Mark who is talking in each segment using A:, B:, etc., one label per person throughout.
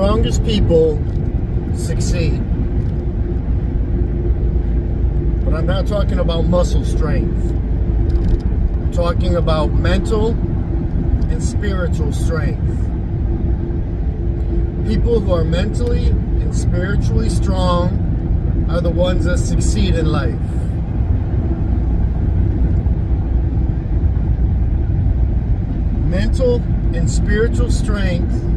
A: strongest people succeed. But I'm not talking about muscle strength. I'm talking about mental and spiritual strength. People who are mentally and spiritually strong are the ones that succeed in life. Mental and spiritual strength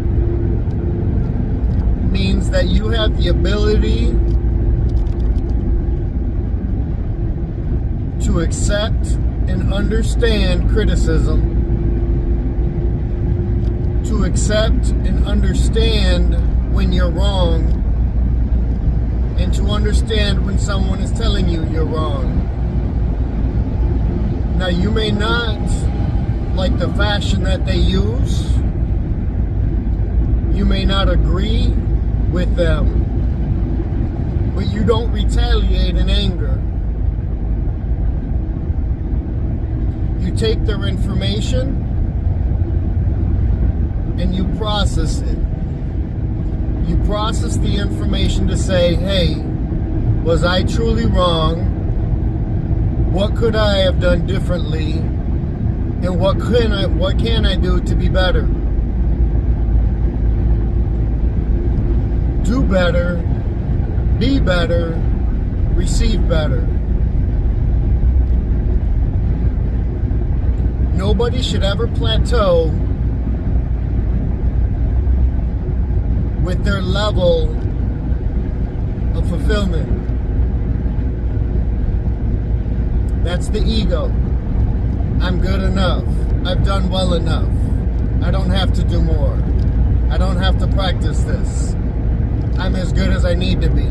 A: means that you have the ability to accept and understand criticism, to accept and understand when you're wrong, and to understand when someone is telling you you're wrong. Now, you may not like the fashion that they use. You may not agree with them, but you don't retaliate in anger. You take their information and you process it. You process the information to say, hey, was I truly wrong? What could I have done differently? And what can I do to be better? Do better, be better, receive better. Nobody should ever plateau with their level of fulfillment. That's the ego. I'm good enough. I've done well enough. I don't have to do more. I don't have to practice this. I'm as good as I need to be.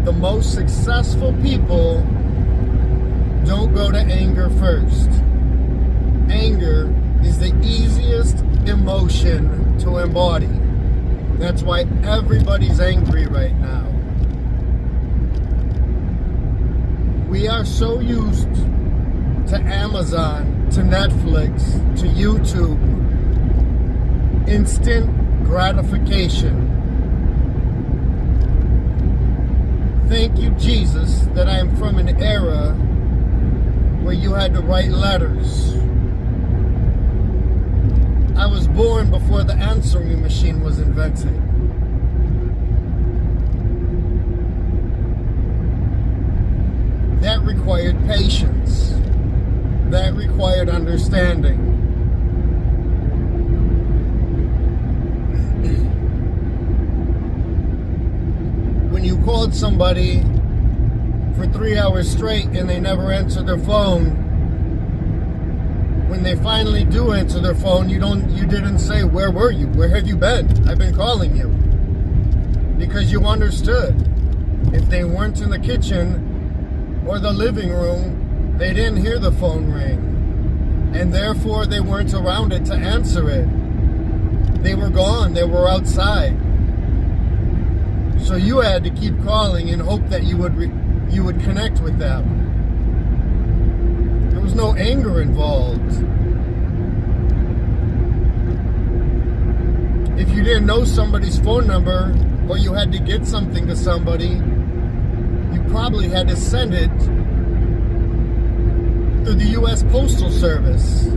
A: The most successful people don't go to anger first. Anger is the easiest emotion to embody. That's why everybody's angry right now. We are so used to Amazon, to Netflix, to YouTube. Instant gratification. Thank you, Jesus, that I am from an era where you had to write letters. I was born before the answering machine was invented. That required patience. That required understanding. When you called somebody for 3 hours straight and they never answered their phone, when they finally do answer their phone, you didn't say, where were you? Where have you been? I've been calling you. Because you understood. If they weren't in the kitchen or the living room, they didn't hear the phone ring. And therefore, they weren't around it to answer it. They were gone. They were outside. So you had to keep calling and hope that you would connect with them. There was no anger involved. If you didn't know somebody's phone number or you had to get something to somebody, you probably had to send it through the U.S. Postal Service.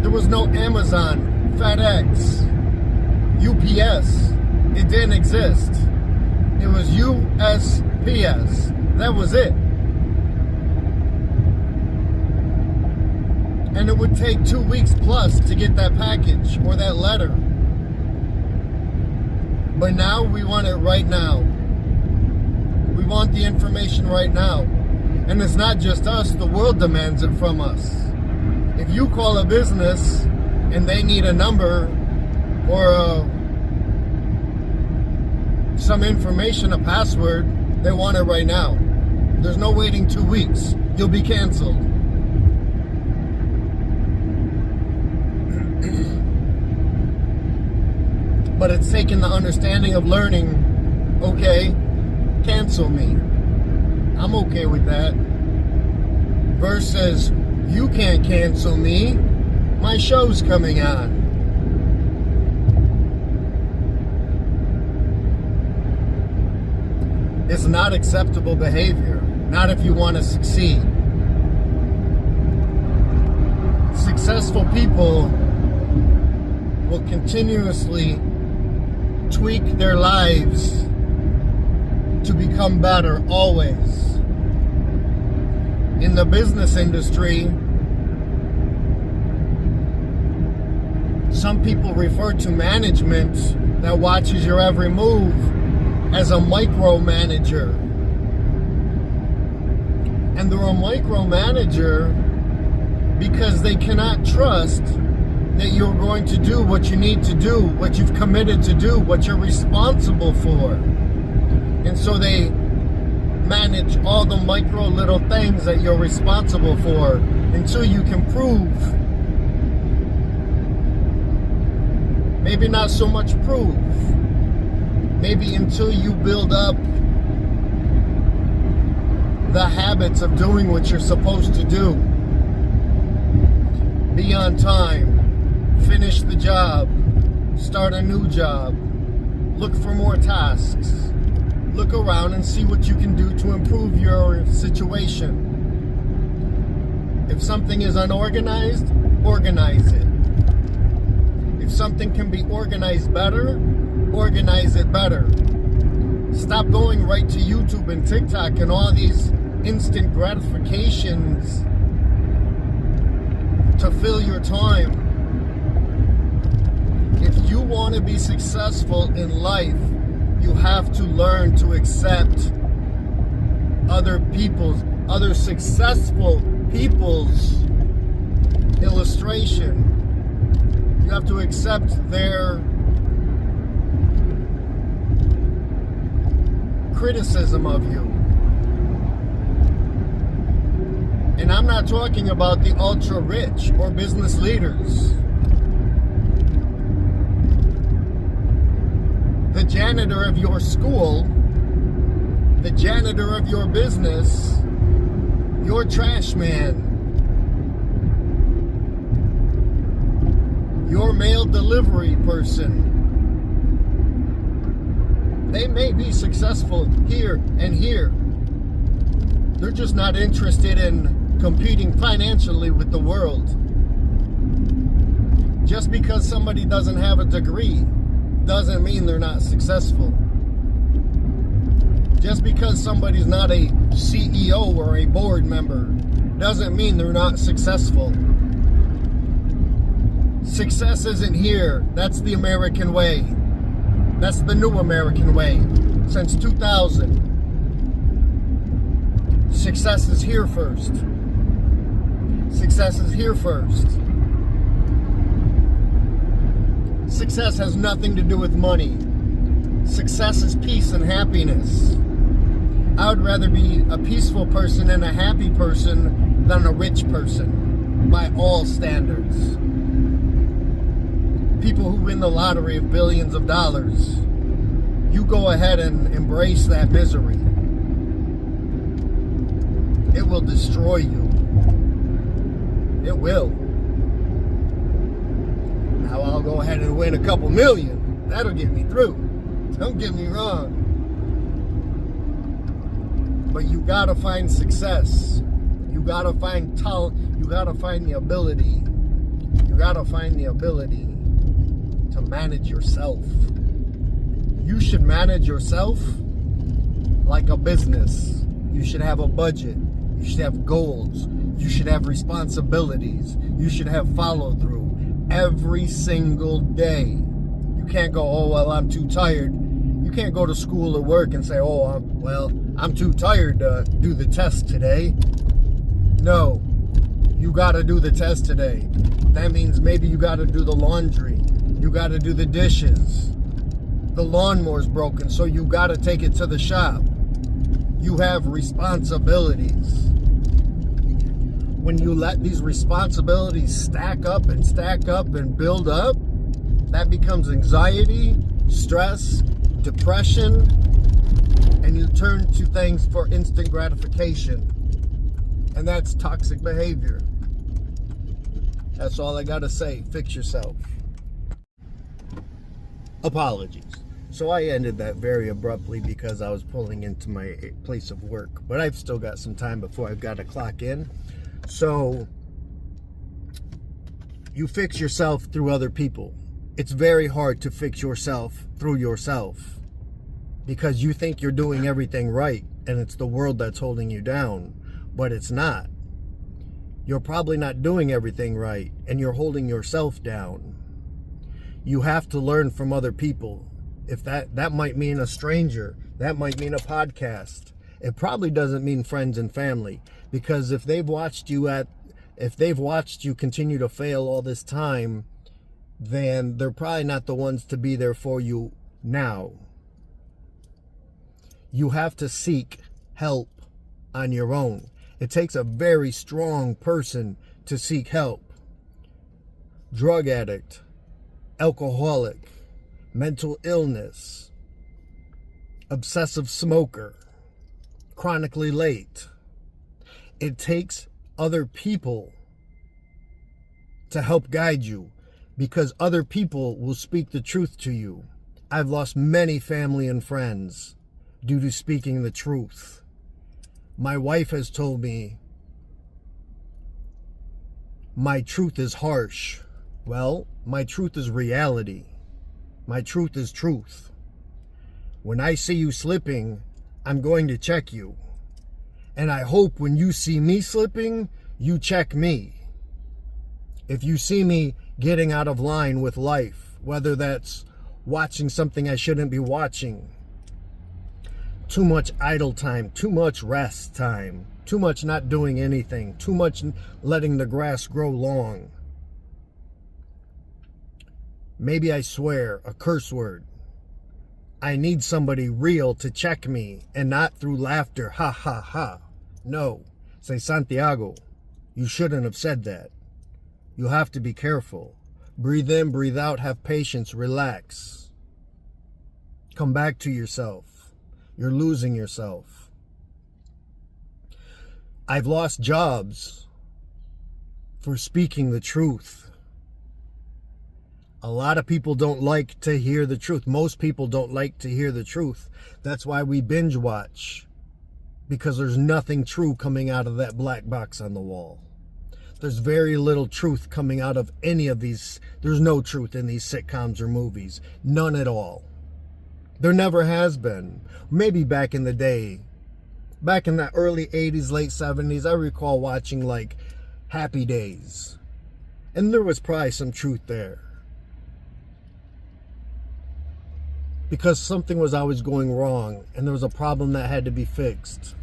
A: There was no Amazon, FedEx, UPS. It didn't exist. It was USPS. That was it. And it would take 2 weeks plus to get that package or that letter. But now we want it right now. We want the information right now. And it's not just us, the world demands it from us. If you call a business and they need a number or some information, a password, they want it right now. There's no waiting 2 weeks. You'll be canceled. But it's taken the understanding of learning, okay, cancel me. I'm okay with that. Versus, you can't cancel me. my show's coming on. It's not acceptable behavior. Not if you want to succeed. Successful people will continuously tweak their lives to become better, always. In the business industry, some people refer to management that watches your every move as a micromanager. And they're a micromanager because they cannot trust that you're going to do what you need to do, what you've committed to do, what you're responsible for. And so they manage all the micro little things that you're responsible for until you can prove. Maybe not so much prove. Maybe until you build up the habits of doing what you're supposed to do. Be on time. Finish the job. Start a new job. Look for more tasks. Look around and see what you can do to improve your situation. If something is unorganized, organize it. If something can be organized better, organize it better. Stop going right to YouTube and TikTok and all these instant gratifications to fill your time. If you want to be successful in life, you have to learn to accept other successful people's illustration. You have to accept their criticism of you. And I'm not talking about the ultra rich or business leaders. The janitor of your school, the janitor of your business, your trash man, your mail delivery person. They may be successful here and here. They're just not interested in competing financially with the world. Just because somebody doesn't have a degree doesn't mean they're not successful. Just because somebody's not a CEO or a board member doesn't mean they're not successful. Success isn't here. That's the American way. That's the new American way. Since 2000. Success is here first. Success is here first. Success has nothing to do with money. Success is peace and happiness. I would rather be a peaceful person and a happy person than a rich person, by all standards. People who win the lottery of billions of dollars, you go ahead and embrace that misery. It will destroy you. It will. Now I'll go ahead and win a couple million. That'll get me through. Don't get me wrong. But you gotta find success. You gotta find talent. You gotta find the ability. You gotta find the ability to manage yourself. You should manage yourself like a business. You should have a budget. You should have goals. You should have responsibilities. You should have follow through every single day. You can't go, oh, well, I'm too tired. You can't go to school or work and say, oh, I'm too tired to do the test today. No, you got to do the test today. That means maybe you got to do the laundry. You got to do the dishes. The lawnmower's broken, so you got to take it to the shop. You have responsibilities. When you let these responsibilities stack up and build up, that becomes anxiety, stress, depression, and you turn to things for instant gratification. And that's toxic behavior. That's all I gotta say. Fix yourself. Apologies. So I ended that very abruptly because I was pulling into my place of work. But I've still got some time before I've got to clock in. So you fix yourself through other people. It's very hard to fix yourself through yourself because you think you're doing everything right and it's the world that's holding you down, but it's not. You're probably not doing everything right and you're holding yourself down. You have to learn from other people. If that might mean a stranger, that might mean a podcast. It probably doesn't mean friends and family, because if they've watched you continue to fail all this time, then they're probably not the ones to be there for you now. You have to seek help on your own. It takes a very strong person to seek help. Drug addict, alcoholic, mental illness, obsessive smoker, chronically late. It takes other people to help guide you because other people will speak the truth to you. I've lost many family and friends due to speaking the truth. My wife has told me my truth is harsh. Well, my truth is reality. My truth is truth. When I see you slipping, I'm going to check you. And I hope when you see me slipping, you check me. If you see me getting out of line with life, whether that's watching something I shouldn't be watching, too much idle time, too much rest time, too much not doing anything, too much letting the grass grow long, maybe I swear a curse word. I need somebody real to check me and not through laughter. Ha ha ha. No. Say, Santiago, you shouldn't have said that. You have to be careful. Breathe in, breathe out, have patience, relax. Come back to yourself. You're losing yourself. I've lost jobs for speaking the truth. A lot of people don't like to hear the truth. Most people don't like to hear the truth. That's why we binge watch. Because there's nothing true coming out of that black box on the wall. There's very little truth coming out of any of these. There's no truth in these sitcoms or movies. None at all. There never has been. Maybe back in the day. Back in the early 80s, late 70s, I recall watching like Happy Days. And there was probably some truth there. Because something was always going wrong and there was a problem that had to be fixed.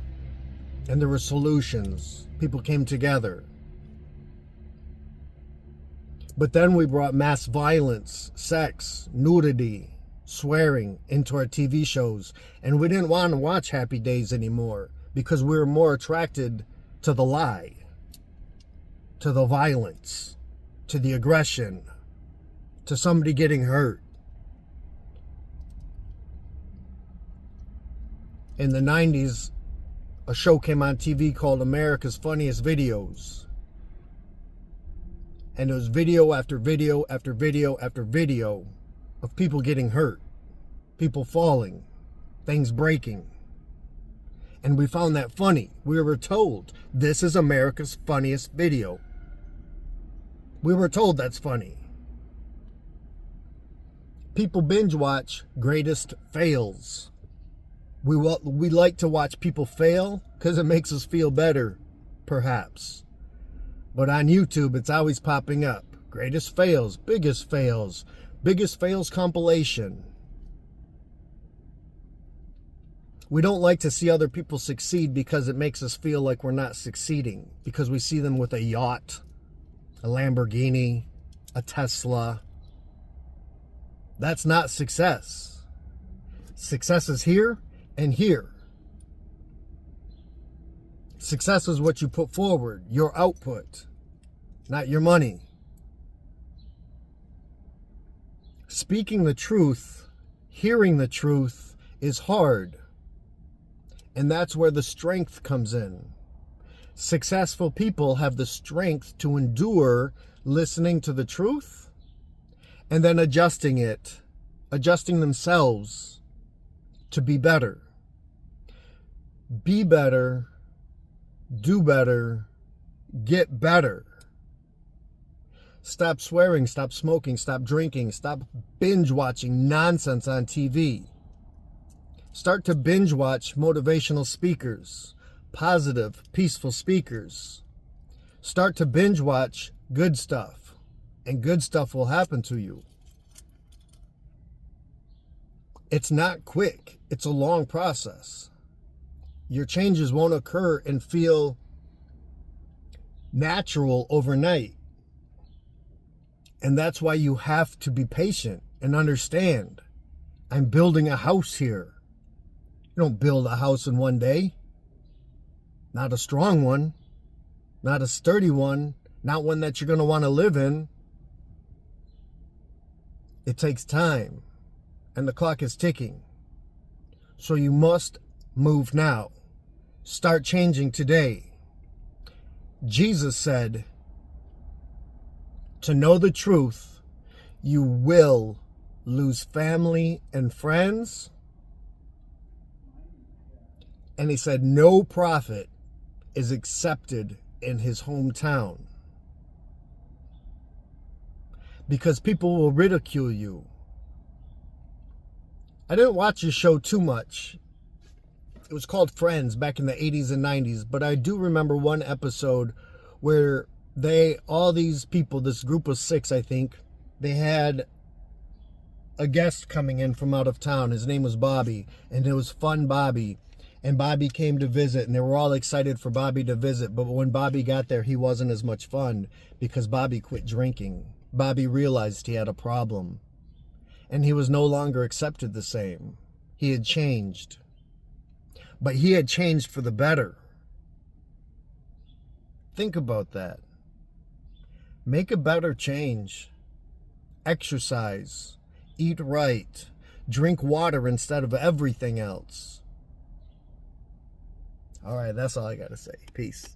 A: And there were solutions. People came together. But then we brought mass violence, sex, nudity, swearing into our TV shows. And we didn't want to watch Happy Days anymore because we were more attracted to the lie, to the violence, to the aggression, to somebody getting hurt. In the 90s, a show came on TV called America's Funniest Videos. And it was video after video after video after video of people getting hurt, people falling, things breaking. And we found that funny. We were told, this is America's funniest video. We were told that's funny. People binge watch Greatest Fails. We like to watch people fail because it makes us feel better, perhaps. But on YouTube, it's always popping up. Greatest fails, biggest fails compilation. We don't like to see other people succeed because it makes us feel like we're not succeeding. Because we see them with a yacht, a Lamborghini, a Tesla. That's not success. Success is here and here. Success is what you put forward, your output, not your money. Speaking the truth, hearing the truth is hard. And that's where the strength comes in. Successful people have the strength to endure listening to the truth, and then adjusting themselves to be better. Be better, do better, get better. Stop swearing, stop smoking, stop drinking, stop binge watching nonsense on TV. Start to binge watch motivational speakers, positive, peaceful speakers. Start to binge watch good stuff, and good stuff will happen to you. It's not quick. It's a long process. Your changes won't occur and feel natural overnight. And that's why you have to be patient and understand. I'm building a house here. You don't build a house in one day. Not a strong one. Not a sturdy one. Not one that you're going to want to live in. It takes time. And the clock is ticking. So you must move now. Start changing today. Jesus said, to know the truth, you will lose family and friends. And he said, no prophet is accepted in his hometown. Because people will ridicule you. I didn't watch this show too much. It was called Friends back in the 80s and 90s. But I do remember one episode where all these people, this group of 6, I think, they had a guest coming in from out of town. His name was Bobby, and it was Fun Bobby. And Bobby came to visit, and they were all excited for Bobby to visit. But when Bobby got there, he wasn't as much fun because Bobby quit drinking. Bobby realized he had a problem, and he was no longer accepted the same. He had changed. But he had changed for the better. Think about that. Make a better change. Exercise. Eat right. Drink water instead of everything else. All right, that's all I got to say. Peace.